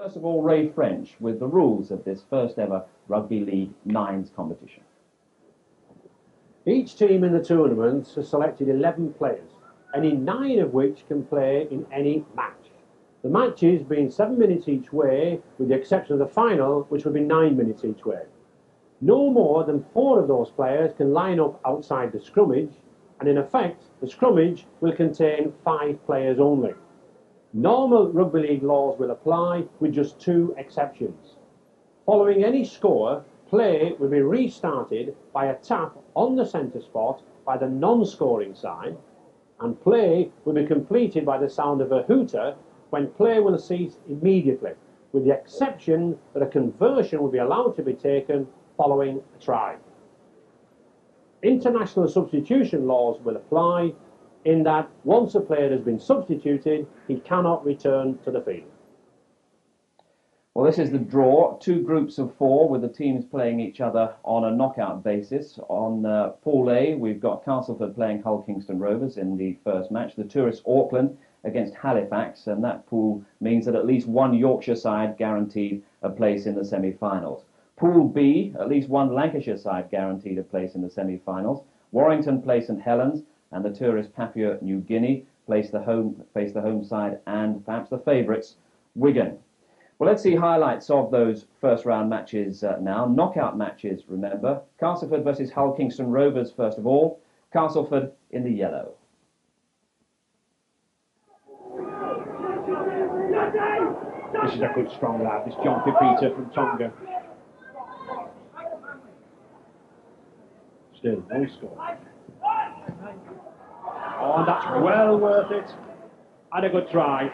First of all, Ray French with the rules of this first ever Rugby League Nines competition. Each team in the tournament has selected 11 players, any 9 of which can play in any match. The matches being 7 minutes each way, with the exception of the final, which will be 9 minutes each way. No more than 4 of those players can line up outside the scrummage, and in effect, the scrummage will contain 5 players only. Normal rugby league laws will apply, with just 2 exceptions. Following any score, play will be restarted by a tap on the centre spot by the non-scoring side, and play will be completed by the sound of a hooter when play will cease immediately, with the exception that a conversion will be allowed to be taken following a try. International substitution laws will apply, in that once a player has been substituted, he cannot return to the field. Well, this is the draw. 2 groups of 4 with the teams playing each other on a knockout basis. On Pool A, we've got Castleford playing Hull Kingston Rovers in the first match. The Tourists Auckland against Halifax, and that pool means that at least one Yorkshire side guaranteed a place in the semi-finals. Pool B, at least one Lancashire side guaranteed a place in the semi-finals. Warrington play St Helens, and the tourist Papua New Guinea face the home side and perhaps the favourites Wigan. Well, let's see highlights of those first round matches now. Knockout matches, remember. Castleford versus Hull Kingston Rovers first of all. Castleford in the yellow. This is a good strong lad, this John Pipita from Tonga. Still, no score. Oh, that's well worth it. And a good try.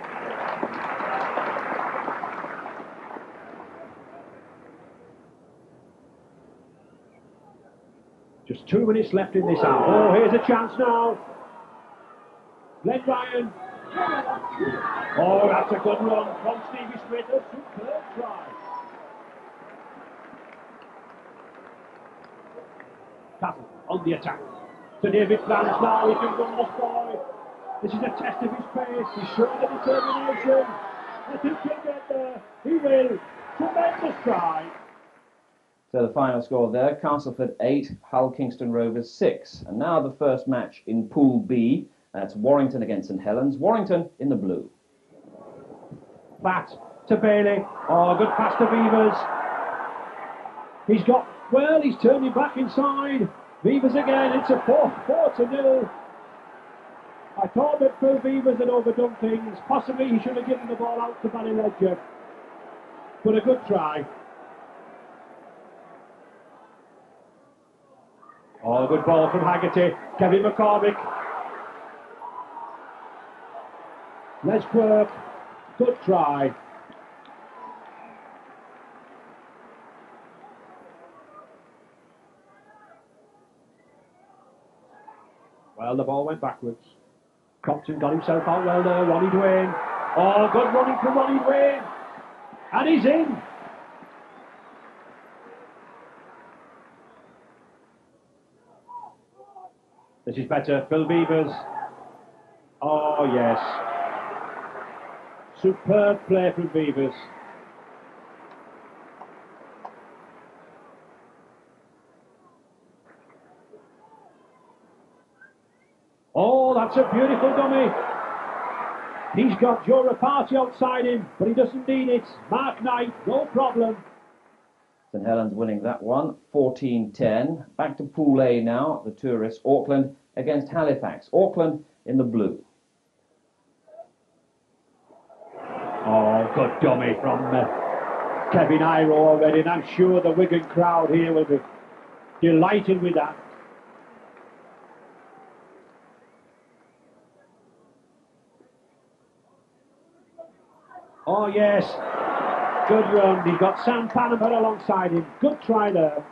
Just 2 minutes left in this half. Oh, here's a chance now. Glenn Ryan. Oh, that's a good run from Stevie Smith. A superb try. Castle on the attack. To David Flans now, he can run this boy. This is a test of his pace, he's showing the determination. I think he'll get there, he will. Tremendous try. So the final score there, Castleford 8, Hull Kingston Rovers 6. And now the first match in Pool B, that's Warrington against St Helens. Warrington in the blue. Flat to Bailey, oh good pass to Beavers. He's turning back inside. Beavers again, it's a 4-0. I thought that Phil Beavers had overdone things. Possibly he should have given the ball out to Barry Ledger. But a good try. Oh, good ball from Haggerty. Kevin McCormick. Les Quirk. Good try. Well, the ball went backwards. Compton got himself out well there. Ronnie Dwayne. Oh, good running from Ronnie Dwayne. And he's in. This is better. Phil Beavers. Oh, yes. Superb play from Beavers. Oh, that's a beautiful dummy. He's got Joe Rapati outside him, but he doesn't need it. Mark Knight, no problem. St Helens winning that one, 14-10. Back to Pool A now, the Tourists Auckland against Halifax. Auckland in the blue. Oh, good dummy from Kevin Iro already, and I'm sure the Wigan crowd here will be delighted with that. Oh yes, good run. He's got Sam Panama alongside him. Good try there.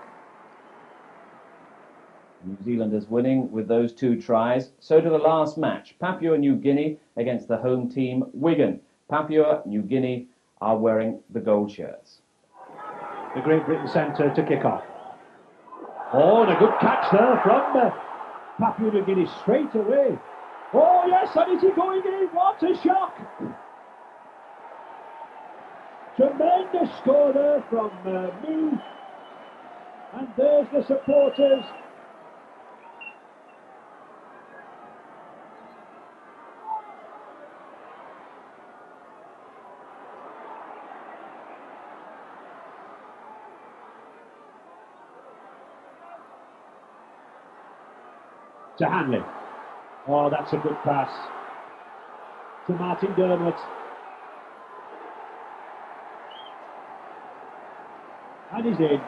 New Zealanders winning with those 2 tries. So to the last match, Papua New Guinea against the home team Wigan. Papua New Guinea are wearing the gold shirts. The Great Britain centre to kick off. Oh, and a good catch there from Papua New Guinea straight away. Oh yes, and is he going in? What a shock! Tremendous score there from Moo. And there's the supporters. To Hanley. Oh, that's a good pass. To Martin Dermott. And he's in.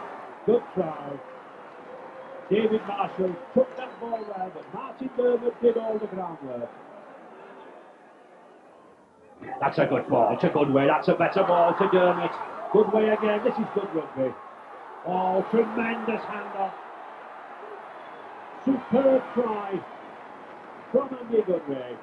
Good try. David Marshall took that ball well, but Martin Dermott did all the groundwork. That's a good ball to Goodway. That's a better ball to Dermott. Goodway again. This is good rugby. Oh, tremendous handoff. Superb try from Andy Goodway.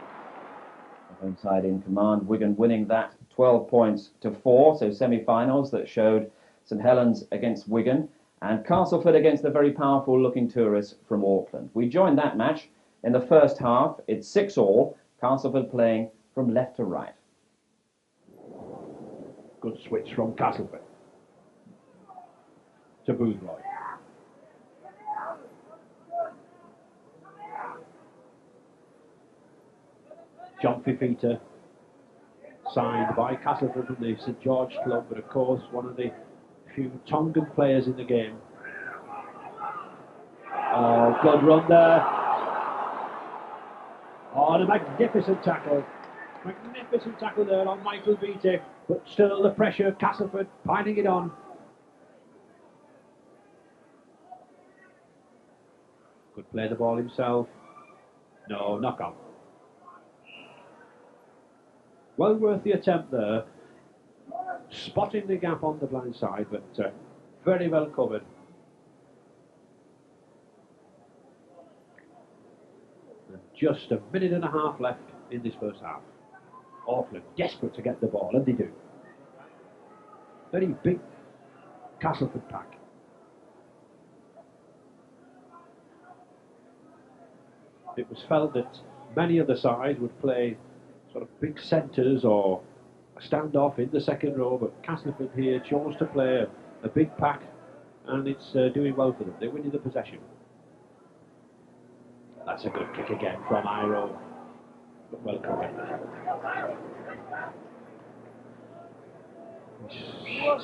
The home side in command. Wigan winning that 12 points to 4. So semi-finals that showed St Helens against Wigan and Castleford against the very powerful looking tourists from Auckland. We joined that match in the first half. It's 6-all. Castleford playing from left to right. Good switch from Castleford to Boothroyd. John Fifita, signed by Castleford from the St George Club, but of course one of the few Tongan players in the game. Oh, good run there. Oh, and a magnificent tackle. Magnificent tackle there on Michael Beattie, but still the pressure, Castleford piling it on. Could play the ball himself. No, knock on. Well worth the attempt there. Spotting the gap on the blind side, but very well covered. And just a minute and a half left in this first half. Auckland desperate to get the ball, and they do. Very big Castleford pack. It was felt that many of the sides would play sort of big centres or a standoff in the second row, but Castleford here chose to play a big pack, and it's doing well for them. They're winning the possession. That's a good kick again from Iro, but well covered.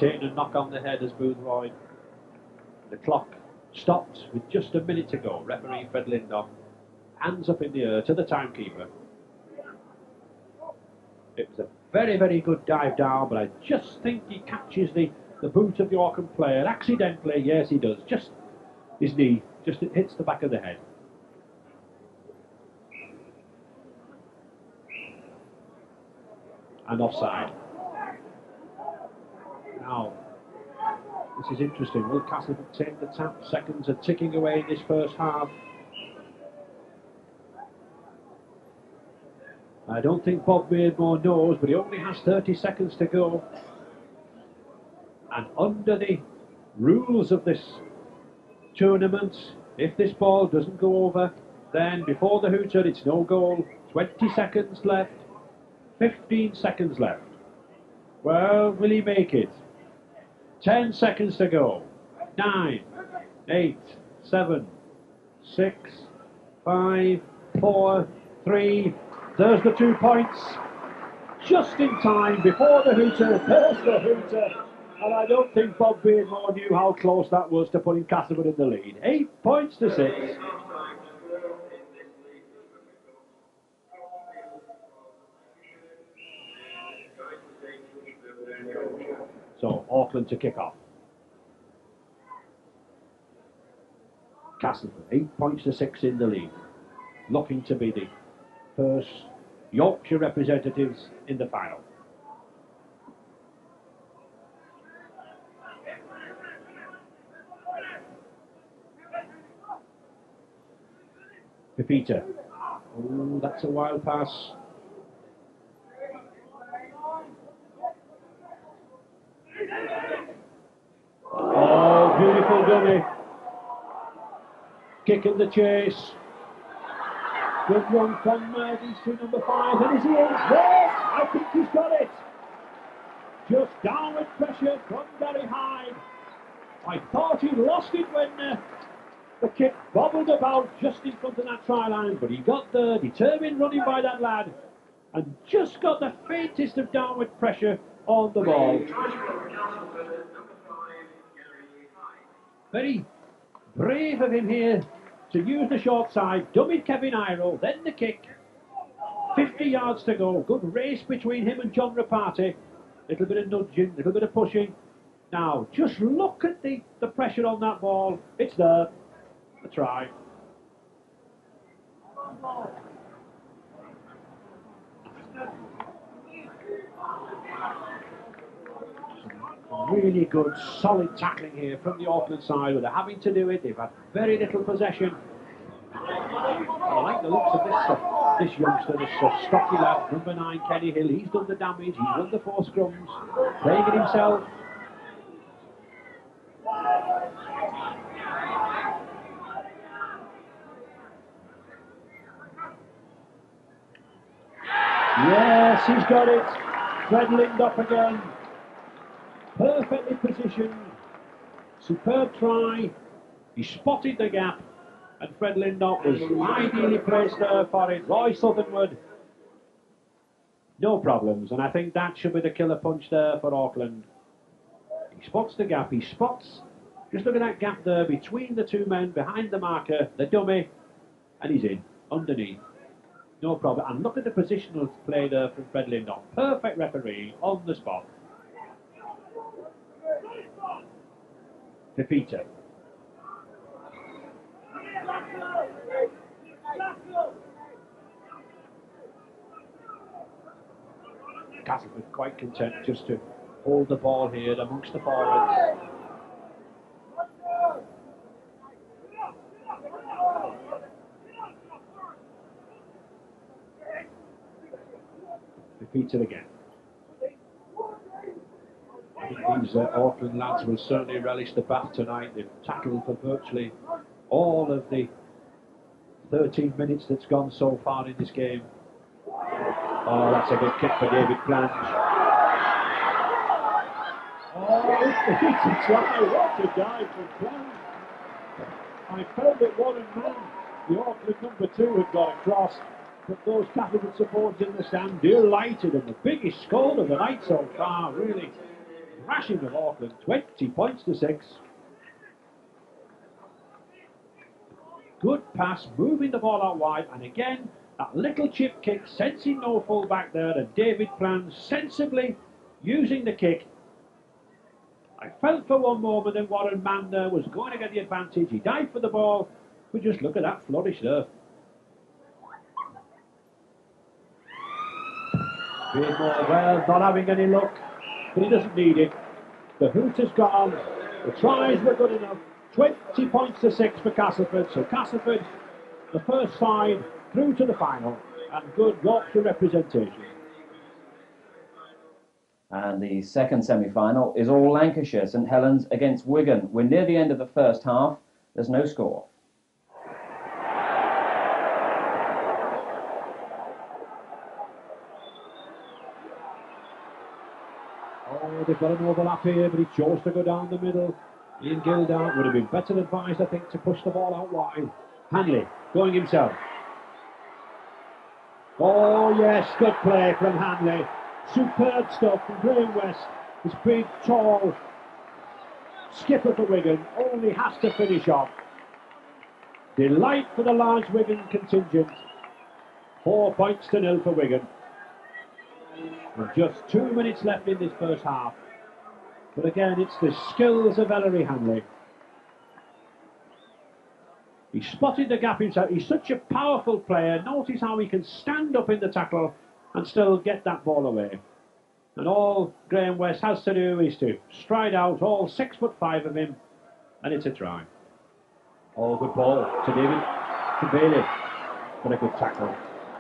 Taking a knock on the head as Boothroyd. The clock stopped with just a minute to go. Referee Fred Lindon, hands up in the air to the timekeeper. It was a very, very good dive down, but I just think he catches the boot of the Auckland player accidentally. Yes, he does. Just his knee, just it hits the back of the head. And offside. Now, this is interesting. Will Castleford take the tap? Seconds are ticking away in this first half. I don't think Bob Beardmore knows, but he only has 30 seconds to go. And under the rules of this tournament, if this ball doesn't go over, then before the hooter, it's no goal. 20 seconds left. 15 seconds left. Well, will he make it? 10 seconds to go. 9, 8, 7, 6, 5, 4, 3. There's the 2 points. Just in time before the hooter. There's the hooter. And I don't think Bob Beardmore knew how close that was to putting Castleford in the lead. 8 points to 6. So Auckland to kick off. Castleford 8 points to 6 in the lead, looking to be the first Yorkshire representatives in the final. Fifita. Oh, that's a wild pass. Oh, beautiful dummy. Kick in the chase. Good one from DC number 5. And is he in? Yes! I think he's got it. Just downward pressure from Gary Hyde. I thought he'd lost it when the kick bobbled about just in front of that try line, but he got the determined running by that lad and just got the faintest of downward pressure on the ball. Very brave of him here to use the short side, dummied Kevin Iroh, then the kick. 50 yards to go, good race between him and John Rapati. Little bit of nudging, little bit of pushing. Now, just look at the pressure on that ball. It's there. A try. Really good, solid tackling here from the Auckland side. Where they're having to do it, they've had very little possession. I like the looks of this youngster, this stocky lad, number 9, Kenny Hill. He's done the damage, he's won the 4 scrums, playing it himself. Yes, he's got it. Fred Lindop again. Perfectly positioned. Superb try. He spotted the gap. And Fred Lindop was ideally placed there for it. Roy Southernwood. No problems. And I think that should be the killer punch there for Auckland. He spots the gap. He spots. Just look at that gap there between the 2 men behind the marker, the dummy. And he's in. Underneath. No problem. And look at the positional play there from Fred Lindop. Perfect referee on the spot. Defeater. Castleford quite content just to hold the ball here amongst the forwards. Defeater again. I think these Auckland lads will certainly relish the bath tonight. They've tackled for virtually all of the 13 minutes that's gone so far in this game. Oh, that's a good kick for David Plange. Oh, it's a try. What a dive from Plange. I felt that Warren Mann, the Auckland number 2, had got across, but those Castleford supporters in the stand delighted, and the biggest score of the night so far, really. Thrashing of Auckland, 20 points to 6. Good pass, moving the ball out wide, and again, that little chip kick, sensing no full back there, and David Plange sensibly using the kick. I felt for one moment that Warren Mann there was going to get the advantage. He dived for the ball, but just look at that flourish there. Beardmore, well, not having any luck, but he doesn't need it. The hoot has gone, the tries were good enough. 20 points to 6 for Castleford. So Castleford, the first side, through to the final, and good Yorkshire representation. And the second semi-final is all Lancashire, St Helens against Wigan. We're near the end of the first half. There's no score. Oh, they've got an overlap here, but he chose to go down the middle. Ian Gildart would have been better advised, I think, to push the ball out wide. Hanley going himself. Oh yes, good play from Hanley. Superb stuff from Graham West. This big, tall skipper for Wigan only has to finish off. Delight for the large Wigan contingent. 4 points to 0 for Wigan. With just 2 minutes left in this first half. But again, it's the skills of Ellery Hanley. He spotted the gap himself. He's such a powerful player. Notice how he can stand up in the tackle and still get that ball away. And all Graham West has to do is to stride out, all 6'5" of him, and it's a try. Oh, good ball to David, to Bailey. But a good tackle.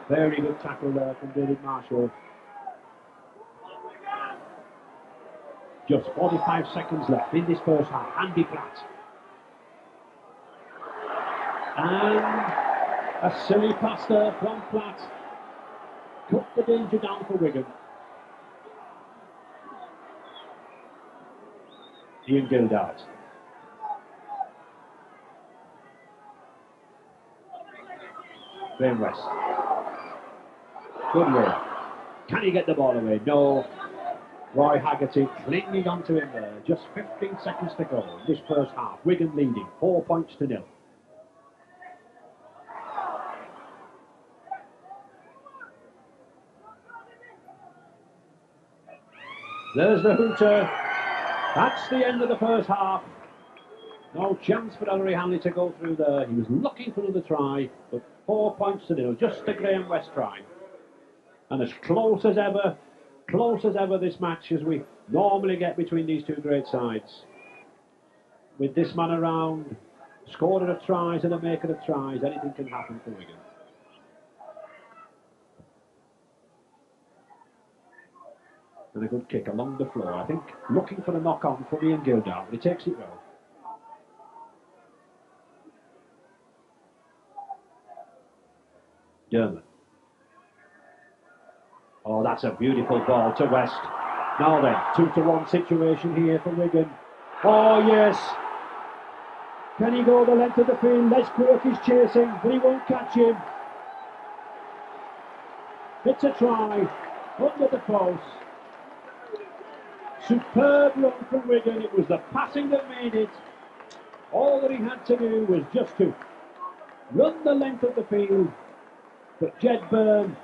Very good tackle there from David Marshall. Just 45 seconds left in this first half. Andy Platt. And a silly pass there from Platt. Cut the danger down for Wigan. Ian Gildart. Graham West. Good way. Can he get the ball away? No. Roy Haggerty clinging onto him there. Just 15 seconds to go in this first half. Wigan leading 4 points to 0. There's the hooter. That's the end of the first half. No chance for Ellery Hanley to go through there. He was looking for another try, but 4 points to 0. Just the Graham West try. And as close as ever this match as we normally get between these two great sides. With this man around, scorer of tries and a maker of tries, anything can happen for Wigan. And a good kick along the floor. I think looking for a knock-on from Ian Gildart, but he takes it well. Dermot. Oh, that's a beautiful ball to West. Now then, 2-1 situation here for Wigan. Oh, yes. Can he go the length of the field? Les Quirk is chasing, but he won't catch him. It's a try. Under the post. Superb run from Wigan. It was the passing that made it. All that he had to do was just to run the length of the field. But Jed Byrne,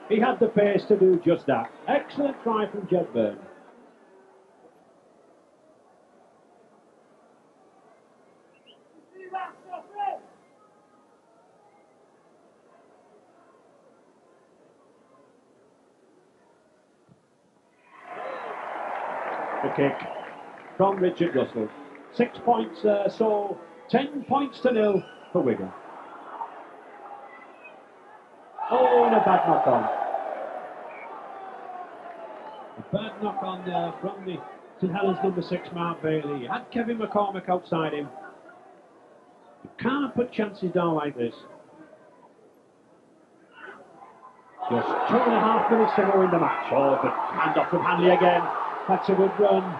he had the pace to do just that. Excellent try from Jed Byrne. The kick from Richard Russell. 6 points there, so 10 points to 0 for Wigan. Oh, and a bad knock-on. A bad knock-on there from the St Helens number 6, Mark Bailey. He had Kevin McCormick outside him. You can't put chances down like this. Just 2.5 minutes to go in the match. Oh, good hand off from Hanley again. That's a good run.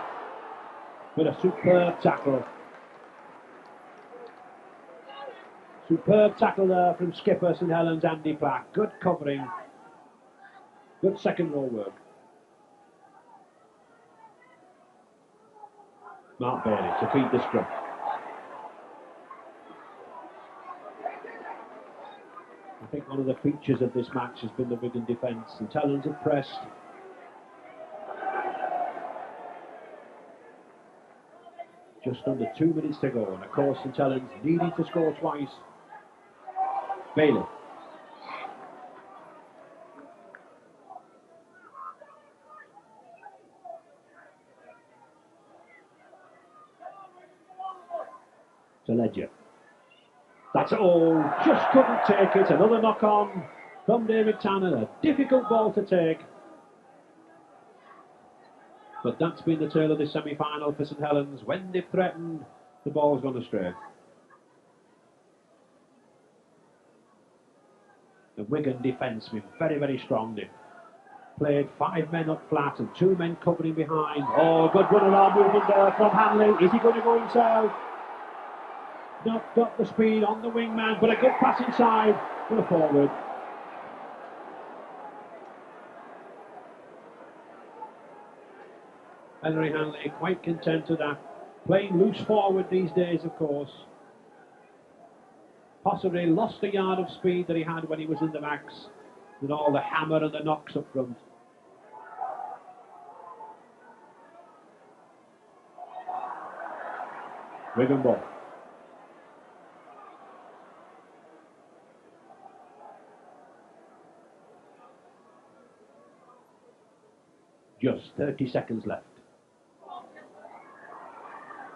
With a superb tackle. Superb tackle there from skipper St Helens, Andy Plack. Good covering. Good second row work. Mark Bailey to feed the scrum. I think one of the features of this match has been the Wigan defence. St Helens have pressed. Just under 2 minutes to go, and of course St Helens needing to score twice. Bailey. To Ledger. That's all, just couldn't take it. Another knock on from David Tanner. A difficult ball to take. But that's been the tale of this semi-final for St Helens. When they've threatened, the ball's gone astray. The Wigan defence been very, very strong. They played 5 men up flat and 2 men covering behind. Oh, good run-around movement there from Hanley. Is he going to go himself? Not got the speed on the wingman, but a good pass inside for the forward. Ellery Hanley quite content with that. Playing loose forward these days, of course. Possibly lost the yard of speed that he had when he was in the max, with all the hammer and the knocks up front. Wigan ball. Just 30 seconds left.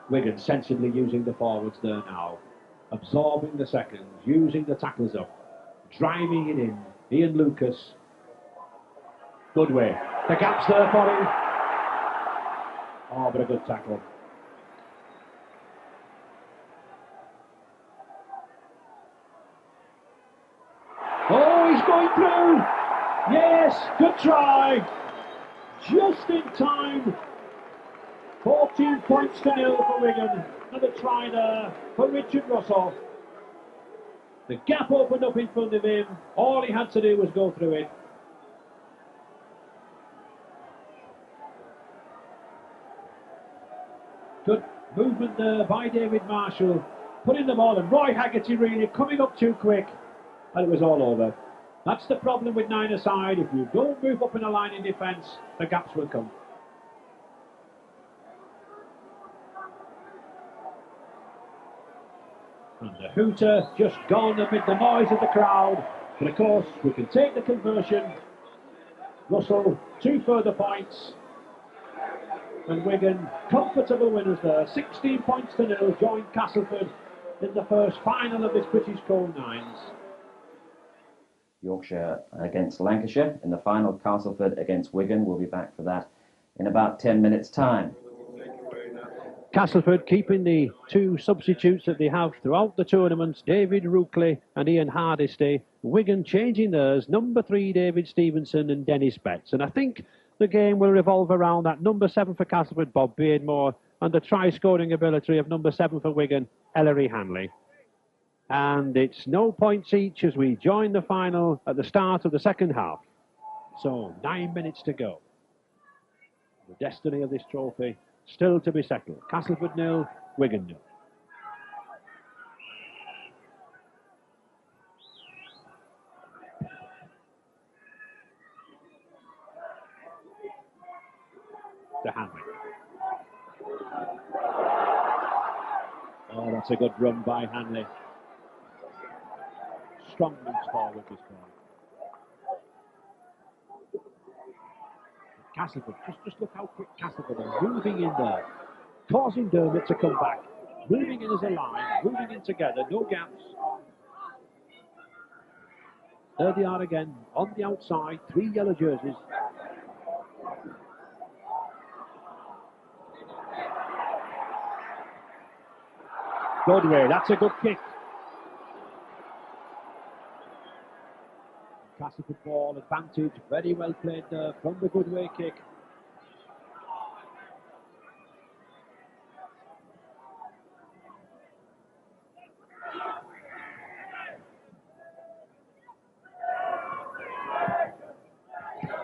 Wigan sensibly using the forwards there now. Absorbing the seconds, using the tacklers up. Driving it in. Ian Lucas. Good way. The gap's there for him. Oh, but a good tackle. Oh, he's going through. Yes, good try. Just in time 14 points to nil for Wigan. Another try there for Richard Russell. The gap opened up in front of him. All he had to do was go through it. Good movement there by David Marshall, putting the ball in. Roy Haggerty really coming up too quick, and it was all over. That's the problem with nine-a-side. If you don't move up in a line in defence, the gaps will come. And the hooter just gone amid the noise of the crowd. But of course, we can take the conversion. Russell, 2 further points. And Wigan, comfortable winners there. 16 points to nil, join Castleford in the first final of this British Code Nines. Yorkshire against Lancashire in the final. Castleford against Wigan. We'll be back for that in about 10 minutes' time. Castleford keeping the 2 substitutes that they have throughout the tournament, David Rookley and Ian Hardisty. Wigan changing theirs, number 3 David Stevenson and Dennis Betts. And I think the game will revolve around that number 7 for Castleford, Bob Beardmore, and the try-scoring ability of number 7 for Wigan, Ellery Hanley. And it's no points each as we join the final at the start of the second half. So 9 minutes to go. The destiny of this trophy still to be settled. Castleford 0, Wigan 0. To Hanley. Oh, that's a good run by Hanley. Strong moves forward this ball. Castleford, just look how quick Castleford are moving in there, causing Dermot to come back, moving in as a line, moving in together, no gaps. There they are again, on the outside, 3 yellow jerseys. Goodway, that's a good kick. Castleford ball advantage, very well played there from the Goodway kick.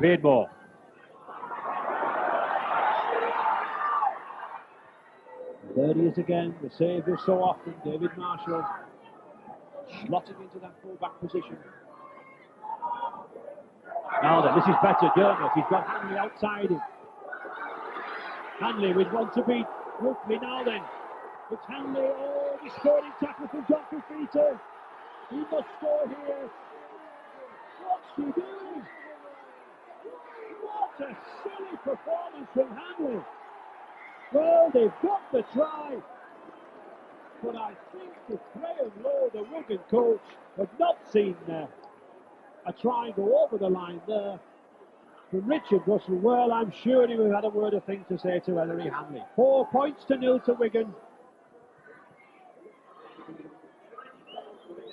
Beardmore. There he is again, the saviour so often, David Marshall, slotting into that full-back position. Now then, this is better, Dermot. He's got Hanley outside him. Hanley with one to beat. Rookley now then. It's Hanley. Oh, the scoring tackle from John Fifita. He must score here. What's he doing? What a silly performance from Hanley. Well, they've got the try. But I think that Graham Lowe, the Wigan coach, have not seen a try go over the line there from Richard Russell. Well, I'm sure he would have had a word of thing to say to Ellery Hanley. 4 points to nil to Wigan.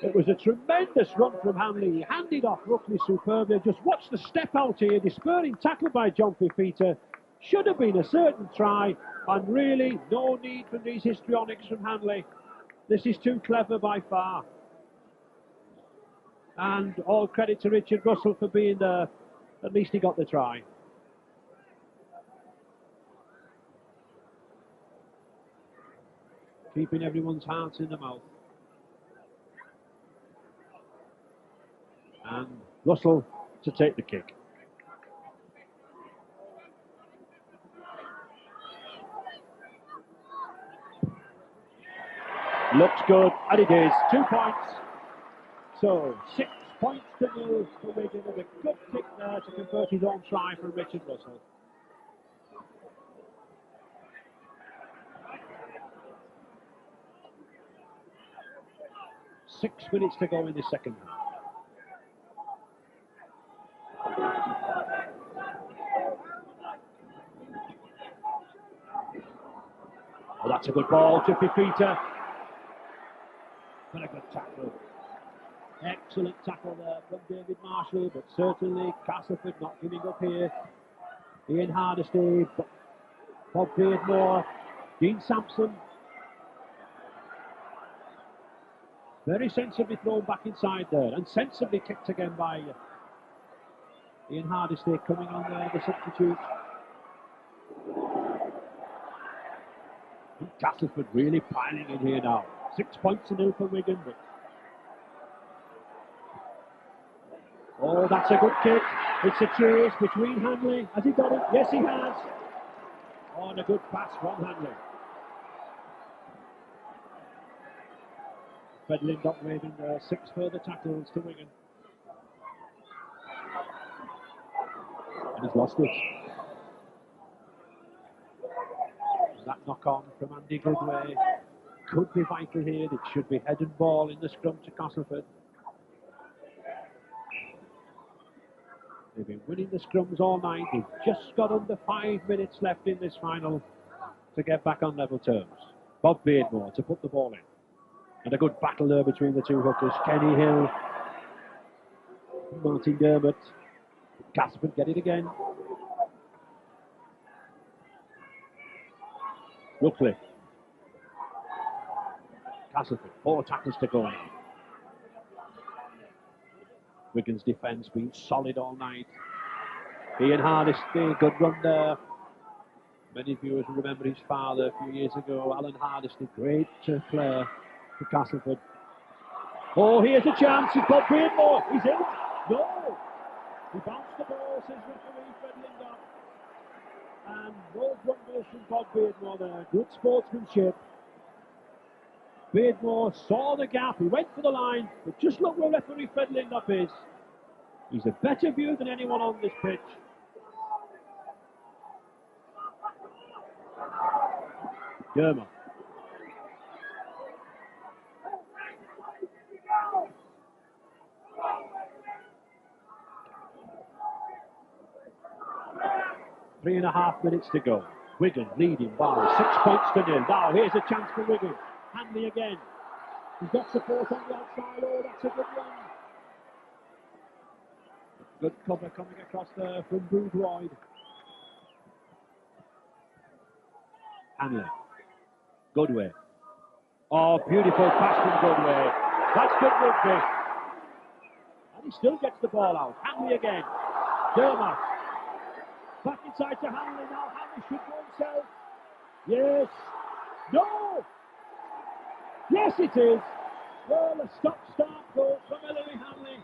It was a tremendous run from Hanley. He handed off Rookley superbly. Just watch the step out here. The spurring tackle by John Fifita. Should have been a certain try. And really, no need for these histrionics from Hanley. This is too clever by far. And all credit to Richard Russell for being there. At least he got the try. Keeping everyone's hearts in the mouth. And Russell to take the kick. Looks good, and it is. 2 points. So 6 points to nil for Wigan, with a good kick there to convert his own try from Richard Russell. Six minutes to go in the second half. Oh, that's a good ball to Fifita. Very good tackle. Excellent tackle there from David Marshall, but certainly Castleford not giving up here. Ian Hardisty Bob Beardmore, Dean Sampson. Very sensibly thrown back inside there, and sensibly kicked again by Ian Hardisty coming on there, the substitute. And Castleford really piling in here now. 6 points to nil for Wigan. But oh, that's a good kick. It's a chase between Hanley. Has he got it? Yes, he has. Oh, and a good pass from Hanley. Fred Lindop waving 6 further tackles to Wigan. And he's lost it. That knock on from Andy Goodway could be vital here. It should be head and ball in the scrum to Castleford. They've been winning the scrums all night. They've just got under 5 minutes left in this final to get back on level terms. Bob Beardmore to put the ball in. And a good battle there between the two hookers. Kenny Hill, Martin Dermott. Castleford get it again. Ruckley. Castleford, 4 tackles to go. Wigan's defence been solid all night. Ian Hardisty, good run there. Many viewers will remember his father a few years ago, Alan Hardisty, great player for Castleford. Oh, here's a chance. It's Bob Beardmore. He's in. No. He bounced the ball, says referee Fred Lindop. And no grumbles from Bob Beardmore there. Good sportsmanship. Beardmore saw the gap. He went for the line. But just look where referee Fred Lindop is. He's a better view than anyone on this pitch. Dermott. Three and a half minutes to go. Wigan leading by 6 points to nil. Now here's a chance for Wigan. Hanley again. He's got support on the outside. Oh, that's a good run. Good cover coming across there from Boothroyd. Hanley. Goodway. Oh, beautiful pass from Goodway. That's good rugby. And he still gets the ball out. Hanley again. Dermott. Back inside to Hanley now. Hanley should go himself. Yes. No. Yes, it is. Well, a stop-start goal from Ellery Hanley.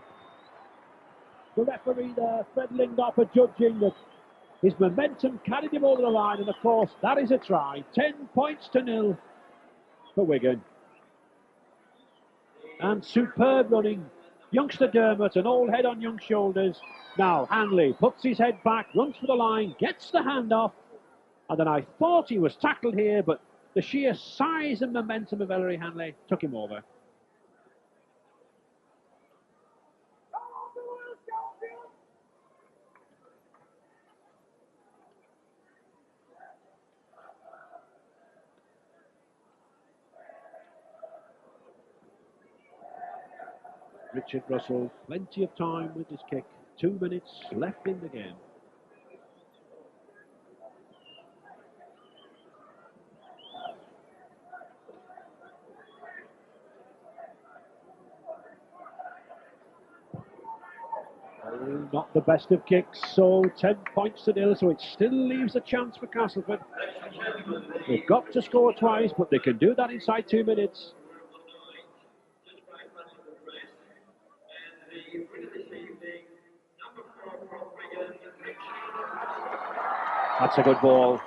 The referee there, Fred Lindop, judging that his momentum carried him over the line, and of course, that is a try. 10 points to nil for Wigan. And superb running. Youngster Dermott, an old head on young shoulders. Now, Hanley puts his head back, runs for the line, gets the hand off. And then I thought he was tackled here, but the sheer size and momentum of Ellery Hanley took him over. Richard Russell, plenty of time with his kick. 2 minutes left in the game. Oh, not the best of kicks, so 10 points to nil, so it still leaves a chance for Castleford. They've got to score twice, but they can do that inside 2 minutes. That's a good ball.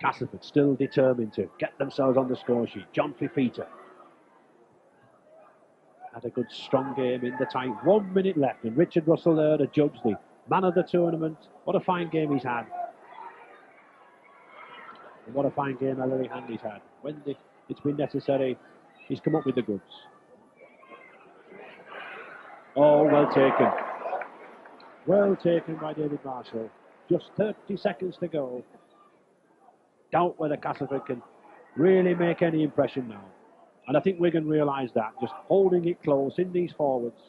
Castleford still determined to get themselves on the score sheet. John Fifita had a good strong game in the tight. 1 minute left, and Richard Russell there to judge the man of the tournament. What a fine game he's had. And what a fine game Ellery Hanley's had. When it's been necessary, he's come up with the goods. Oh, well taken. Well taken by David Marshall. Just 30 seconds to go. doubt whether Castleford can really make any impression now. And I think Wigan realise that, just holding it close in these forwards.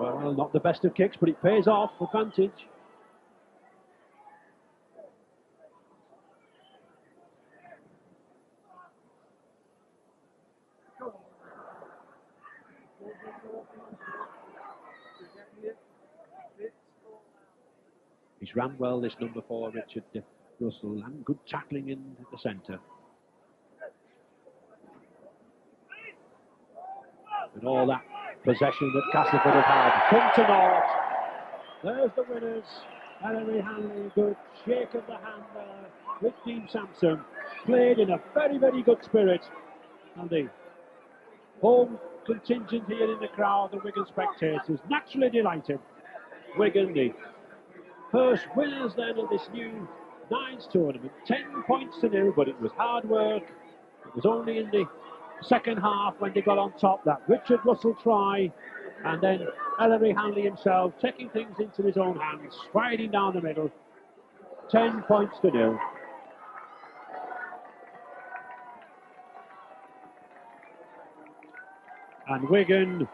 Well, not the best of kicks, but it pays off. Advantage. He's ran well, this number 4, Richard Russell, and good tackling in the centre. And all that possession that Castleford have had come to naught. There's the winners. Ellery Hanley, good shake of the hand there with Dean Sampson. Played in a very, very good spirit. And the home contingent here in the crowd, the Wigan spectators, naturally delighted. Wigan, the first winners then of this new Nines tournament. 10 points to 0, but it was hard work. It was only in the second half when they got on top that Richard Russell try, and then Ellery Hanley himself taking things into his own hands, striding down the middle. 10 points to 0. And Wigan,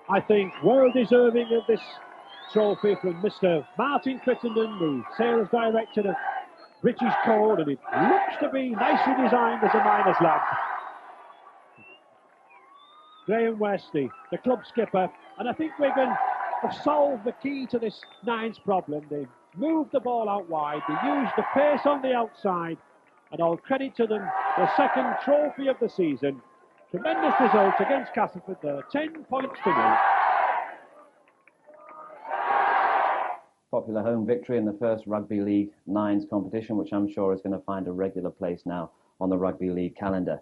I think, well deserving of this trophy from Mr. Martin Crittenden, the sales director of British Code, and it looks to be nicely designed as a miner's lamp. Graham West, the club skipper, and I think Wigan have solved the key to this Nines problem. They moved the ball out wide, they used the pace on the outside, and all credit to them, the second trophy of the season. Tremendous result against Castleford there, 10 points to 0. Popular home victory in the first Rugby League Nines competition, which I'm sure is going to find a regular place now on the Rugby League calendar.